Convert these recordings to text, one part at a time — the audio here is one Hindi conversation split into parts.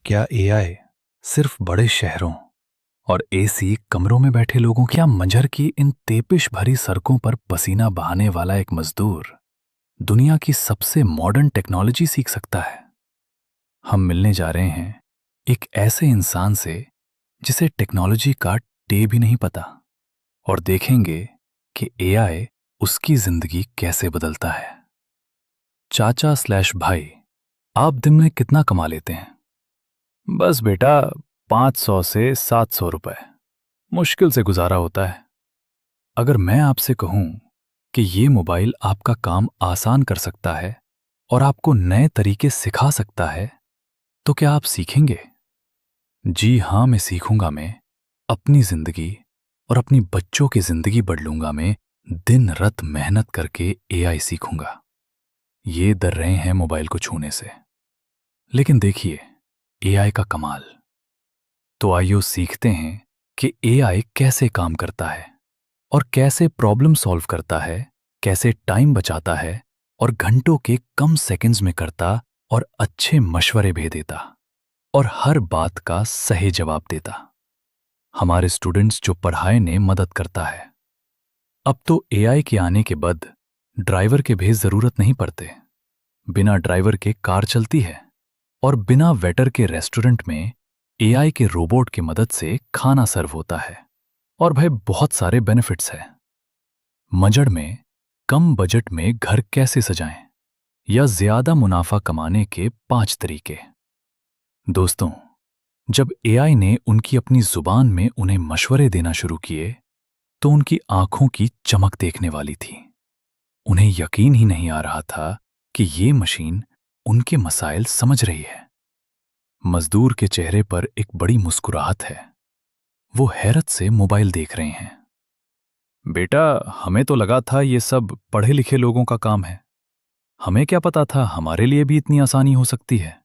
क्या एआई सिर्फ बड़े शहरों और एसी कमरों में बैठे लोगों, क्या मंझर की इन तेपिश भरी सड़कों पर पसीना बहाने वाला एक मजदूर दुनिया की सबसे मॉडर्न टेक्नोलॉजी सीख सकता है? हम मिलने जा रहे हैं एक ऐसे इंसान से जिसे टेक्नोलॉजी का टे भी नहीं पता, और देखेंगे कि एआई उसकी जिंदगी कैसे बदलता है। चाचा स्लैश भाई, आप दिन में कितना कमा लेते हैं? बस बेटा, 500 से 700 रुपए, मुश्किल से गुजारा होता है। अगर मैं आपसे कहूं कि ये मोबाइल आपका काम आसान कर सकता है और आपको नए तरीके सिखा सकता है, तो क्या आप सीखेंगे? जी हां, मैं सीखूंगा। मैं अपनी जिंदगी और अपनी बच्चों की जिंदगी बदलूंगा। मैं दिन रात मेहनत करके एआई सीखूंगा। ये डर रहे हैं मोबाइल को छूने से, लेकिन देखिए एआई का कमाल। तो आइए सीखते हैं कि एआई कैसे काम करता है और कैसे प्रॉब्लम सॉल्व करता है, कैसे टाइम बचाता है और घंटों के कम सेकंड्स में करता और अच्छे मशवरे भी देता और हर बात का सही जवाब देता। हमारे स्टूडेंट्स जो पढ़ाई ने मदद करता है। अब तो एआई के आने के बाद ड्राइवर के भी जरूरत नहीं पड़ते। बिना ड्राइवर के कार चलती है और बिना वेटर के रेस्टोरेंट में एआई के रोबोट की मदद से खाना सर्व होता है। और भाई बहुत सारे बेनिफिट्स हैं। मजड़ में कम बजट में घर कैसे सजाएं या ज्यादा मुनाफा कमाने के 5 तरीके। दोस्तों, जब एआई ने उनकी अपनी जुबान में उन्हें मशवरे देना शुरू किए तो उनकी आंखों की चमक देखने वाली थी। उन्हें यकीन ही नहीं आ रहा था कि ये मशीन उनके मसाइल समझ रही है। मजदूर के चेहरे पर एक बड़ी मुस्कुराहट है। वो हैरत से मोबाइल देख रहे हैं। बेटा, हमें तो लगा था ये सब पढ़े लिखे लोगों का काम है। हमें क्या पता था हमारे लिए भी इतनी आसानी हो सकती है।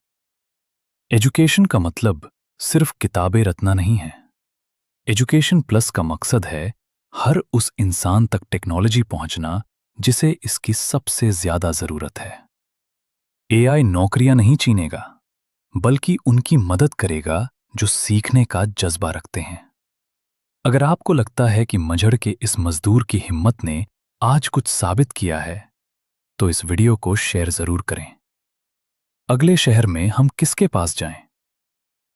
एजुकेशन का मतलब सिर्फ किताबें रटना नहीं है। एजुकेशन प्लस का मकसद है हर उस इंसान तक टेक्नोलॉजी पहुंचना जिसे इसकी सबसे ज्यादा जरूरत है। एआई नौकरियां नहीं छीनेगा, बल्कि उनकी मदद करेगा जो सीखने का जज्बा रखते हैं। अगर आपको लगता है कि मझड़ के इस मजदूर की हिम्मत ने आज कुछ साबित किया है, तो इस वीडियो को शेयर जरूर करें। अगले शहर में हम किसके पास जाएं?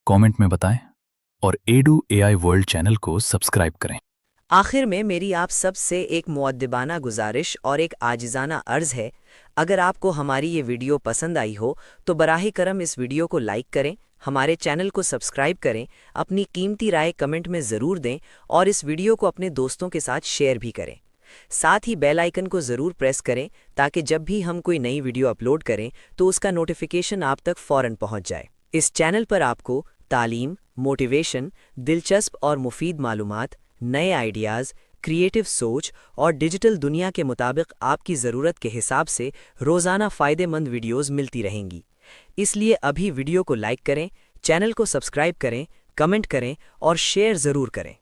कमेंट में बताएं और एडू एआई वर्ल्ड चैनल को सब्सक्राइब करें। आखिर में मेरी आप सब से एक मुअद्दिबाना गुजारिश और एक आजिज़ाना अर्ज़ है। अगर आपको हमारी ये वीडियो पसंद आई हो तो बराह करम इस वीडियो को लाइक करें, हमारे चैनल को सब्सक्राइब करें, अपनी कीमती राय कमेंट में ज़रूर दें और इस वीडियो को अपने दोस्तों के साथ शेयर भी करें। साथ ही बेल आइकन को ज़रूर प्रेस करें ताकि जब भी हम कोई नई वीडियो अपलोड करें तो उसका नोटिफिकेशन आप तक फ़ौरन पहुंच जाए। इस चैनल पर आपको तालीम, मोटिवेशन, दिलचस्प और मुफीद मालूमात, नए आइडियाज़, क्रिएटिव सोच और डिजिटल दुनिया के मुताबिक आपकी ज़रूरत के हिसाब से रोज़ाना फ़ायदेमंद वीडियोज़ मिलती रहेंगी। इसलिए अभी वीडियो को लाइक करें, चैनल को सब्सक्राइब करें, कमेंट करें और शेयर ज़रूर करें।